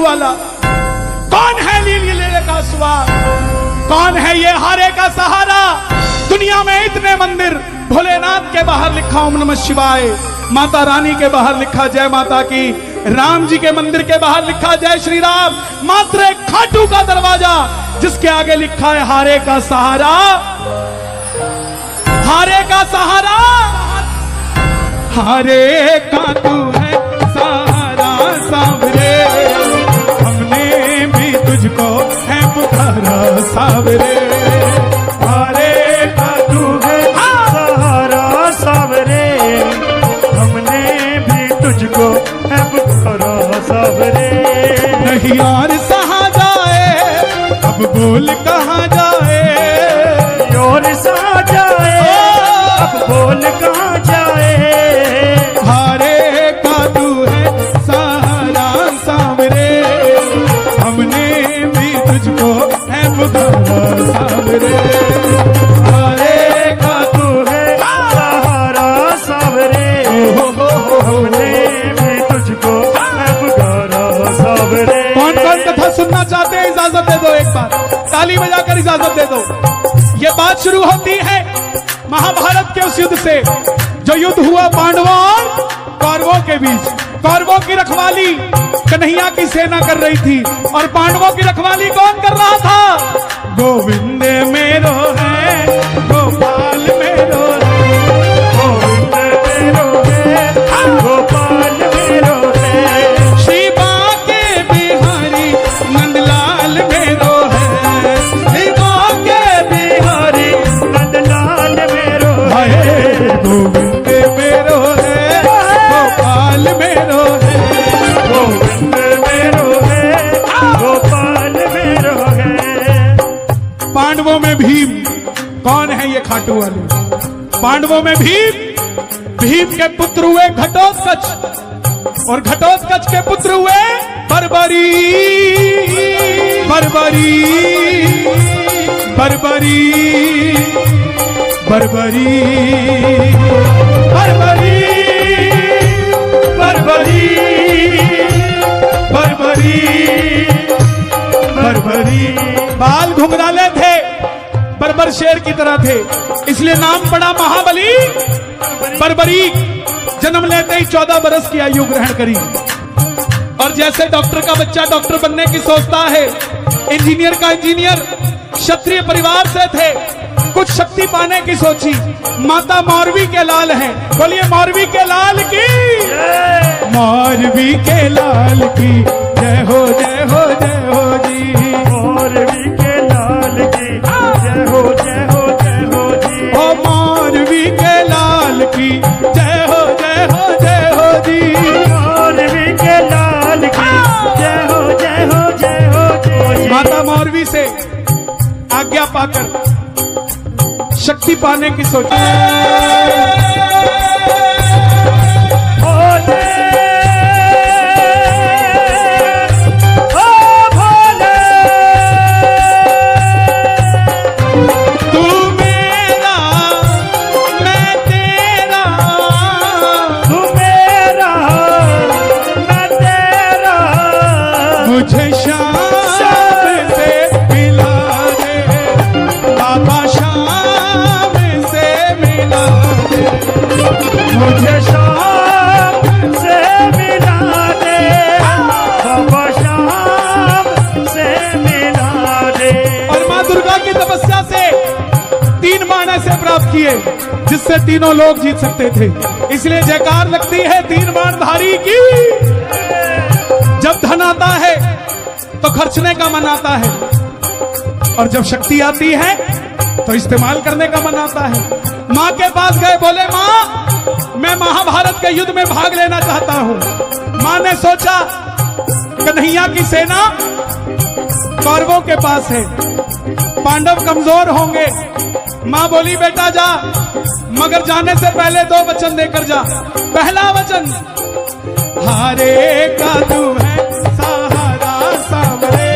वाला? कौन है लीले का स्वाद? कौन है ये हारे का सहारा? दुनिया में इतने मंदिर, भोलेनाथ के बाहर लिखा ओम नमः शिवाय, माता रानी के बाहर लिखा जय माता की, राम जी के मंदिर के बाहर लिखा जय श्री राम, मात्र एक खाटू का दरवाजा जिसके आगे लिखा है हारे का सहारा, हारे का सहारा, हारे का तू है सहारा सावरे, हमने भी तुझको है पुकारा सावरे, हारे का तू है सहारा सावरे, हमने भी तुझको है पुकारा सावरे। नहीं और सहा जाए, अब बोल कहाँ जाए, और सहा जाए, अब बोल कहाँ जाए, हारे का तू है सहारा सावरे, हमने भी तुझको है पुकारा सावरे, हारे का तू है सहारा सावरे, हमने भी तुझको है पुकारा सावरे। कौन कौन कथा सुनना चाहते हैं इजाजत दे दो, एक बार ताली बजाकर इजाजत दे दो। ये बात शुरू होती है महाभारत के उस युद्ध से जो युद्ध हुआ पांडवों और कौरवों के बीच। कौरवों की रखवाली कन्हैया की सेना कर रही थी और पांडवों की रखवाली कौन कर रहा था? गोविंद मेरो है, गोपाल मेरो है, गोविंद मेरो है, गोपाल मेरो है, श्री बांके बिहारी नंदलाल मेरो है, श्री बांके बिहारी नंदलाल मेरो हाय, है, गोविंद मेरो है, गोपाल मेरो है, गोविंद मेरो है, गोपाल मेरो है। पांडवों में भीम, कौन है ये खाटू वाले? पांडवों में भीम, भीम के पुत्र हुए घटोत्कच और घटोत्कच के पुत्र हुए बर्बरी, बर्बरी, बर्बरी, बर्बरी, बर्बरी, बर्बरी, बर्बरी, बर्बरी। बाल घुंघराले थे, बर्बर शेर की तरह थे, इसलिए नाम पड़ा महाबली बर्बरी। जन्म लेते ही 14 बरस की आयु ग्रहण करी और जैसे डॉक्टर का बच्चा डॉक्टर बनने की सोचता है, इंजीनियर का इंजीनियर, क्षत्रिय परिवार से थे, कुछ शक्ति पाने की सोची। माता मौरवी के लाल हैं, बोलिए मौरवी के लाल की, मौरवी के लाल की जय हो, जय हो, जय हो जी, मौरवी के लाल की जय हो, जय हो, जय हो जी, ओ मौरवी के लाल की जय हो, जय हो, जय हो जी, मौरवी के लाल की जय हो, जय हो, जय हो जी। माता मौरवी से आज्ञा पाकर शक्ति पाने की सोची। भोले, ओ भोले, तू मेरा मैं तेरा, तू मेरा मैं तेरा, मुझे शाम से मिला दे बाबा, शाम से मिला दे, मुझे शाम से मिला दे, बाबा शाम से मिला दे। और माँ दुर्गा की तपस्या से 3 बाण ऐसे प्राप्त किए जिससे तीनों लोग जीत सकते थे, इसलिए जयकार लगती है 3 बाणधारी की। जब धन आता है तो खर्चने का मन आता है और जब शक्ति आती है तो इस्तेमाल करने का मन आता है। माँ के पास गए, बोले माँ मैं महाभारत के युद्ध में भाग लेना चाहता हूँ। माँ ने सोचा कन्हैया की सेना कौरवों के पास है, पांडव कमजोर होंगे। माँ बोली बेटा जा, मगर जाने से पहले 2 वचन देकर जा। पहला वचन, हारे का तू है सहारा सावरे,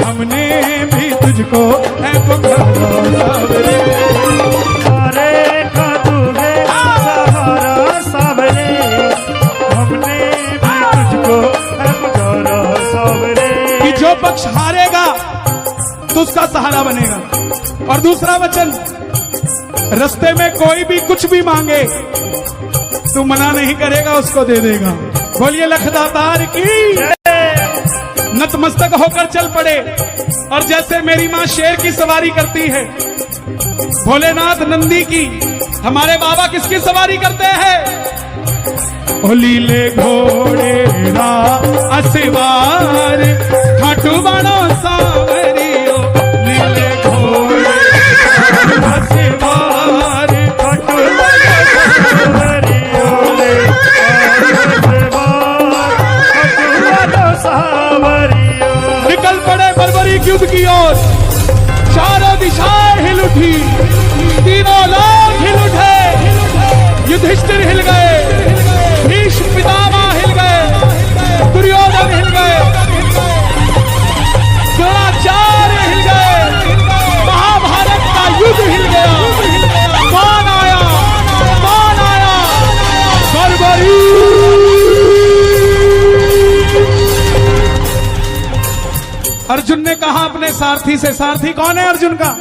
हमने भी तुझको है पुकारा सावरे, हारे का तू है सहारा सावरे, हमने भी तुझको है पुकारा सावरे। पक्ष हारेगा तो उसका सहारा बनेगा। और दूसरा वचन, रास्ते में कोई भी कुछ भी मांगे तू मना नहीं करेगा, उसको दे देगा। बोलिए लखदातार की। नतमस्तक होकर चल पड़े और जैसे मेरी मां शेर की सवारी करती है, भोलेनाथ नंदी की, हमारे बाबा किसकी सवारी करते हैं? ओ लीले घोड़े रा असवार खाटू बाणो सावरियो, लीले घोड़े असवार खाटू सावरियो। निकल पड़े बर्बरीक युद्ध की ओर, चारों दिशाएं हिल उठी, तीनों लोग हिल उठे, युधिष्ठिर हिल गए, भीष्म पितामह हिल गए, दुर्योधन हिल गए, द्रोणाचार्य हिल गए, महाभारत का युद्ध हिल गया। कौन आया? कौन आया? बर्बरीक। अर्जुन ने कहा अपने सारथी से, सारथी कौन है अर्जुन का?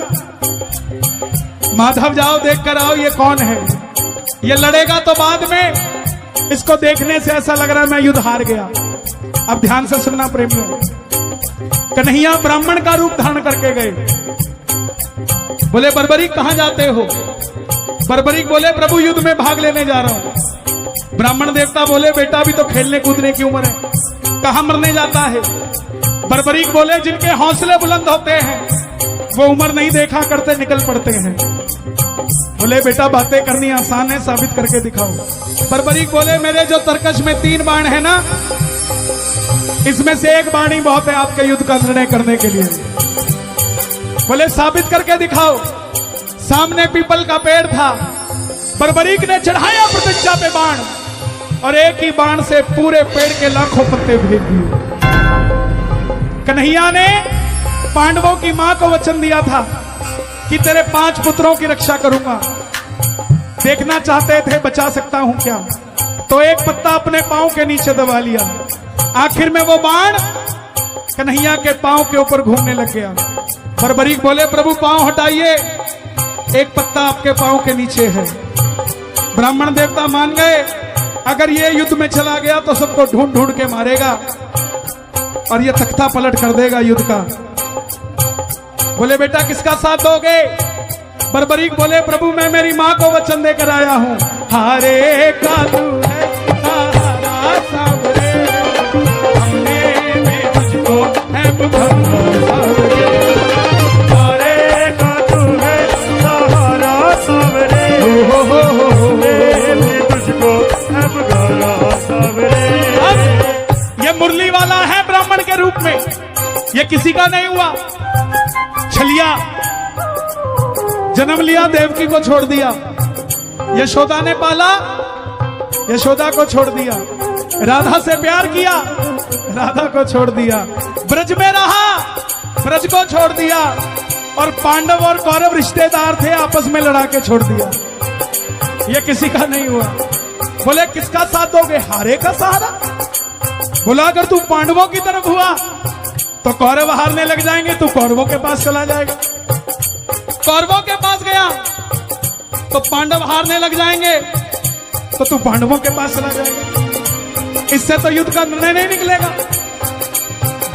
माधव जाओ देख कर आओ, ये कौन है? ये लड़ेगा तो बाद में, इसको देखने से ऐसा लग रहा है मैं युद्ध हार गया। अब ध्यान से सुनना प्रेमियों, कन्हैया ब्राह्मण का रूप धारण करके गए। बोले बर्बरीक कहां जाते हो? बर्बरीक बोले प्रभु युद्ध में भाग लेने जा रहा हूं। ब्राह्मण देवता बोले बेटा अभी तो खेलने कूदने की उम्र है, कहां मरने जाता है? बर्बरीक बोले जिनके हौसले बुलंद होते हैं वो उम्र नहीं देखा करते, निकल पड़ते हैं। बोले बेटा बातें करनी आसान है, साबित करके दिखाओ। बर्बरीक बोले मेरे जो तरकश में 3 बाण है ना, इसमें से 1 बाण ही बहुत है आपके युद्ध का निर्णय करने के लिए। बोले साबित करके दिखाओ। सामने पीपल का पेड़ था, बर्बरीक ने चढ़ाया प्रतिज्ञा पे बाण और एक ही बाण से पूरे पेड़ के लाखों पत्ते भेज दिए। कन्हैया ने पांडवों की मां को वचन दिया था कि तेरे 5 पुत्रों की रक्षा करूंगा। देखना चाहते थे बचा सकता हूं क्या, तो एक पत्ता अपने पांव के नीचे दबा लिया। आखिर में वो बाण कन्हैया के पांव के ऊपर घूमने लग गया। बर्बरीक बोले प्रभु पांव हटाइए, एक पत्ता आपके पांव के नीचे है। ब्राह्मण देवता मान गए, अगर ये युद्ध में चला गया तो सबको ढूंढ ढूंढ के मारेगा और ये तख्ता पलट कर देगा युद्ध का। बोले बेटा किसका साथ दोगे? बर्बरीक बोले प्रभु मैं मेरी मां को वचन देकर आया हूं, हारे का तू है सहारा सावरे, हमने में तुझको है भरोसा सावरे, हारे का तू है सहारा सावरे, हमने में तुझको है भरोसा सावरे। ये मुरली वाला है ब्राह्मण के रूप में, ये किसी का नहीं हुआ। छलिया जन्म लिया, देवकी को छोड़ दिया, यशोदा ने पाला, यशोदा को छोड़ दिया। राधा से प्यार किया, राधा को छोड़ दिया। ब्रज में रहा, ब्रज को छोड़ दिया। और पांडव और कौरव रिश्तेदार थे, आपस में लड़ा के छोड़ दिया। ये किसी का नहीं हुआ। बोले किसका साथ दोगे? हारे का सहारा। बोला अगर तू पांडवों की तरफ हुआ तो कौरव हारने लग जाएंगे, तू कौरवों के पास चला जाएगा। कौरवों के पास गया तो पांडव हारने लग जाएंगे, तो तू पांडवों के पास चला जाएगा। इससे तो युद्ध का निर्णय नहीं निकलेगा।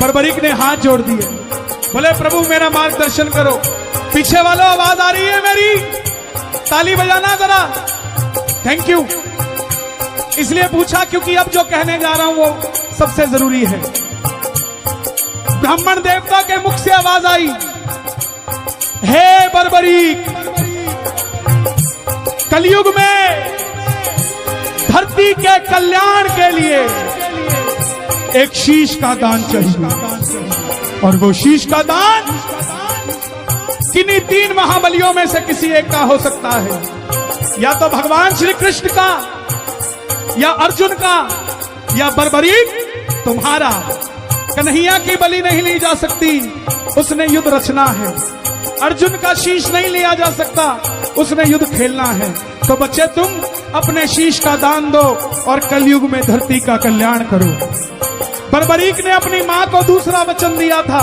बर्बरीक ने हाथ जोड़ दिए, बोले प्रभु मेरा मार्गदर्शन करो। पीछे वालों आवाज आ रही है मेरी, ताली बजाना जरा। Thank you. इसलिए पूछा क्योंकि अब जो कहने जा रहा हूं वो सबसे जरूरी है। ब्राह्मण देवता के मुख से आवाज आई, हे बर्बरीक, कलयुग में धरती के कल्याण के लिए एक शीश का दान चाहिए, और वो शीश का दान किन्हीं 3 महाबलियों में से किसी एक का हो सकता है। या तो भगवान श्री कृष्ण का, या अर्जुन का, या बर्बरीक तुम्हारा। कन्हैया की बलि नहीं ली जा सकती, उसने युद्ध रचना है। अर्जुन का शीश नहीं लिया जा सकता, उसने युद्ध खेलना है। तो बच्चे तुम अपने शीश का दान दो और कलयुग में धरती का कल्याण करो। बर्बरीक ने अपनी मां को दूसरा वचन दिया था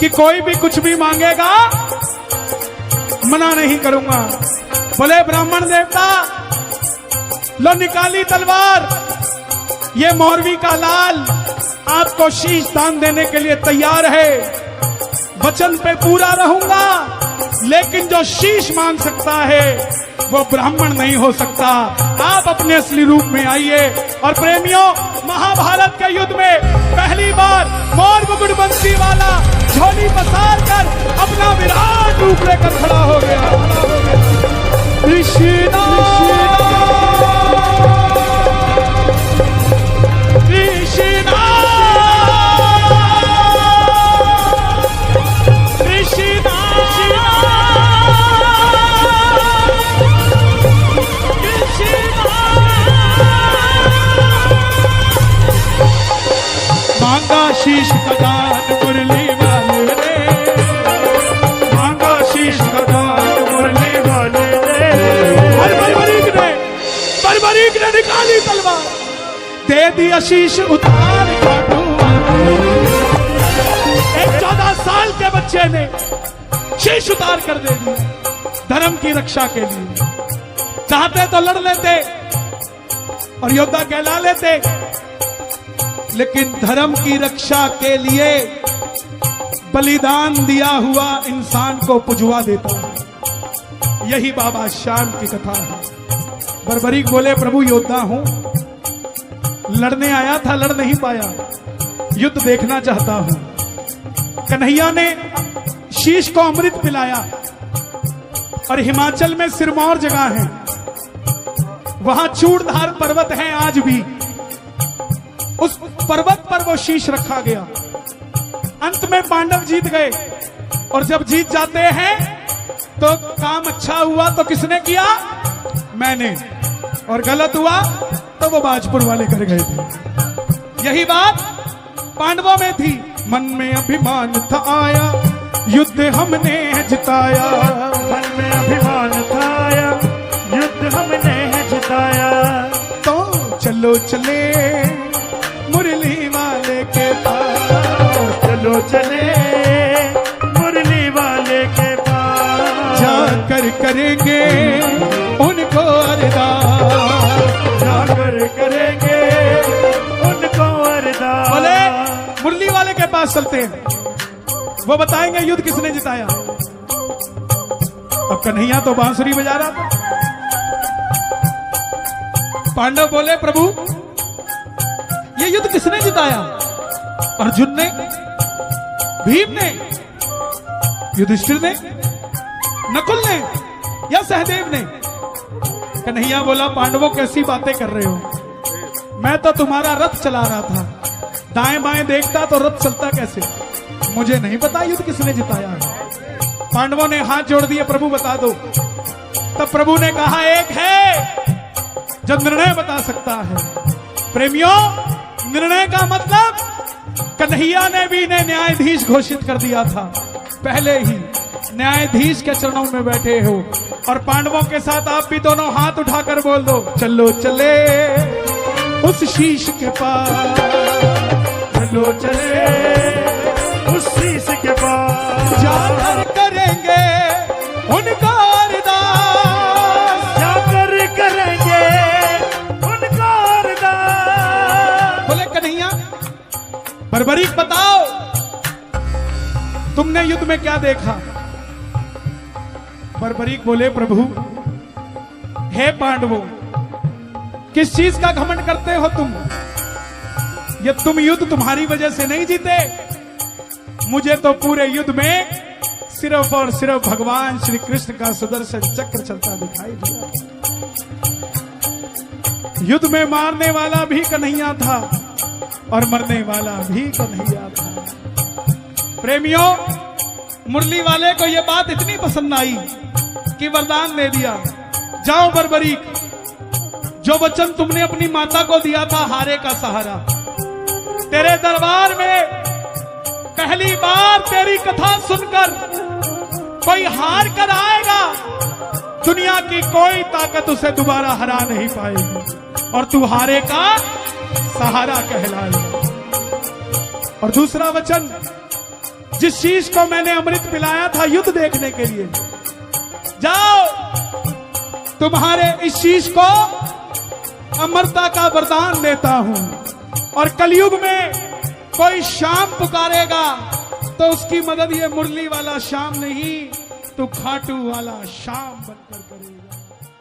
कि कोई भी कुछ भी मांगेगा मना नहीं करूंगा। बोले ब्राह्मण देवता, लो निकाली तलवार, ये मौरवी का लाल आपको शीश दान देने के लिए तैयार है। वचन पे पूरा रहूंगा, लेकिन जो शीश मांग सकता है वो ब्राह्मण नहीं हो सकता। आप अपने असली रूप में आइए। और प्रेमियों, महाभारत के युद्ध में पहली बार मोर मुकुट बंसी वाला झोली पसार कर अपना विराट रूप लेकर खड़ा हो गया। कृष्णा कृष्णा मांगा शीश का दान मुरली वाले ने, मांगा शीश का दान मुरली वाले ने। और बर्बरीक ने निकाली तलवार, दे दिया शीश उतार काटू। एक 14 साल के बच्चे ने शीश उतार कर दे दिया धर्म की रक्षा के लिए। चाहते तो लड़ लेते और योद्धा कहला लेते, लेकिन धर्म की रक्षा के लिए बलिदान दिया हुआ इंसान को पुजवा देता है। यही बाबा श्याम की कथा है। बर्बरीक बोले, प्रभु योद्धा हूं, लड़ने आया था, लड़ नहीं पाया, युद्ध देखना चाहता हूं। कन्हैया ने शीश को अमृत पिलाया। और हिमाचल में सिरमौर जगह है, वहां चूड़धार पर्वत है आज भी। उस पर्वत पर वो शीश रखा गया। अंत में पांडव जीत गए। और जब जीत जाते हैं तो काम अच्छा हुआ तो किसने किया? मैंने। और गलत हुआ तो वो बाजपुर वाले कर गए थे। यही बात पांडवों में थी। मन में अभिमान था आया, युद्ध हमने जिताया। मन में अभिमान था आया, युद्ध हमने जिताया। तो चलो चले मुरली वाले के पास, चलो चले मुरली वाले के पास। जाकर करेंगे उनको अरदास, जाकर करेंगे उनको अरदास। बोले मुरली वाले के पास चलते हैं, वो बताएंगे युद्ध किसने जिताया। अब कन्हैया तो बांसुरी बजा रहा था। पांडव बोले, प्रभु ये युद्ध किसने जिताया? अर्जुन ने, भीम ने, युधिष्ठिर ने, नकुल ने या सहदेव ने? कन्हैया बोला, पांडवों कैसी बातें कर रहे हो? मैं तो तुम्हारा रथ चला रहा था, दाएं बाएं देखता तो रथ चलता कैसे? मुझे नहीं पता युद्ध किसने जिताया है। पांडवों ने हाथ जोड़ दिए, प्रभु बता दो। तब प्रभु ने कहा, एक है जो निर्णय बता सकता है। प्रेमियों, निर्णय का मतलब कन्हैया ने भी इन्हें न्यायाधीश घोषित कर दिया था। पहले ही न्यायाधीश के चरणों में बैठे हो। और पांडवों के साथ आप भी दोनों हाथ उठाकर बोल दो, चलो चले उस शीश के पास, चलो चले उस शीश के पास। जाकर करेंगे उनका अरदास, जाकर करेंगे उनका अरदास। बोले कन्हैया, बर्बरीक बताओ, तुमने युद्ध में क्या देखा? बर्बरीक बोले, प्रभु हे पांडवों, किस चीज का घमंड करते हो तुम? ये तुम युद्ध तुम्हारी वजह से नहीं जीते। मुझे तो पूरे युद्ध में सिर्फ और सिर्फ भगवान श्री कृष्ण का सुदर्शन चक्र चलता दिखाई दिया। युद्ध में मारने वाला भी कन्हैया था और मरने वाला भी कन्हैया था। प्रेमियों, मुरली वाले को यह बात इतनी पसंद आई कि वरदान दे दिया, जाओ बर्बरीक, जो वचन तुमने अपनी माता को दिया था हारे का सहारा, तेरे दरबार में पहली बार तेरी कथा सुनकर कोई हार कर आएगा, दुनिया की कोई ताकत उसे दोबारा हरा नहीं पाएगी और तू हारे का सहारा कहलाएगा। और दूसरा वचन, जिस शीश को मैंने अमृत पिलाया था युद्ध देखने के लिए, जाओ तुम्हारे इस शीश को अमरता का वरदान देता हूं, और कलयुग में कोई श्याम पुकारेगा तो उसकी मदद ये मुरली वाला श्याम नहीं, तो खाटू वाला श्याम बनकर करेगा।